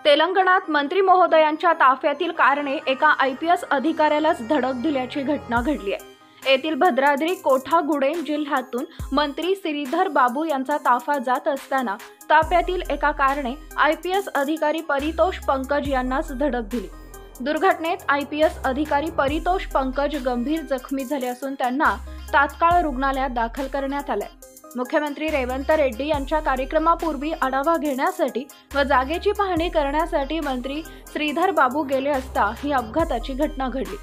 तेलंगणात मंत्री महोदयांच्या ताफ्यातील कारने एका IPS अधिकाऱ्यालाच धडक दिल्याची घटना घडली आहे। येथील भद्राद्री कोठागुडेम जिल्ह्यातून मंत्री श्रीधर बाबू यांचा ताफा जात असताना ताफ्यातील एका कारने IPS अधिकारी परितोष पंकज यांनाच धडक दिली। दुर्घटनेत IPS अधिकारी परितोष पंकज गंभीर जखमी झाले असून त्यांना तात्काळ रुग्णालयात दाखल करण्यात आले। मुख्यमंत्री रेवंत रेड्डी यांच्या कार्यक्रमापूर्वी आढावा घेण्यासाठी व जागेची पाहणी करण्यासाठी मंत्री श्रीधर बाबू गेले असता ही अपघाताची घटना घडली।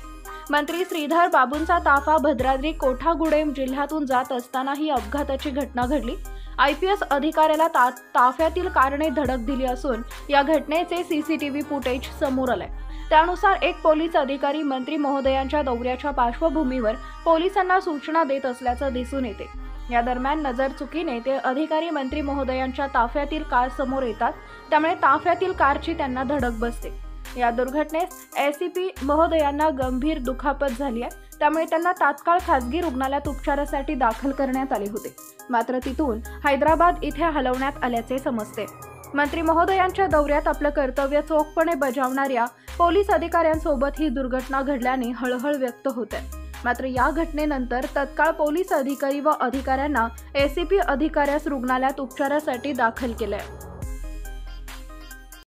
मंत्री श्रीधर बाबूंचा ताफा भद्राद्री कोठागुडेम जिल्ह्यातून जात असताना ही अपघाताची घटना घडली। IPS अधिकाऱ्याला ताफ्यातील कारने धडक दिली असून या घटनेचे CCTV फुटेज समोर आले। त्यानुसार एक पोलीस अधिकारी मंत्री महोदयांच्या दौऱ्याच्या पार्श्वभूमीवर पोलिसांना सूचना देत असल्याचं दिसून येते। या दरम्यान नजर चुकीने ते अधिकारी मंत्री महोदयांच्या ताफ्यातील कार समोर येतात, त्यामुळे ताफ्यातील कारची त्यांना धडक बसते। या दुर्घटनेत ACP महोदयांना गंभीर दुखापत झाली आहे, त्यामुळे त्यांना तात्काळ खासगी रुग्णालयात उपचारासाठी दाखल करण्यात आले होते। मात्र तिथून हैदराबाद इथे हलवण्यात आल्याचे समजते। मंत्री महोदयांच्या दौऱ्यात आपलं कर्तव्य चोखपणे बजावणाऱ्या पोलीस अधिकाऱ्यांसोबत ही दुर्घटना घडल्याने हळहळ व्यक्त होते। मात्र या घटनेनंतर तत्काळ पोलीस अधिकारी व अधिकाऱ्यांना ACP अधिकाऱ्यास रुग्णालयात उपचारासाठी दाखल केले।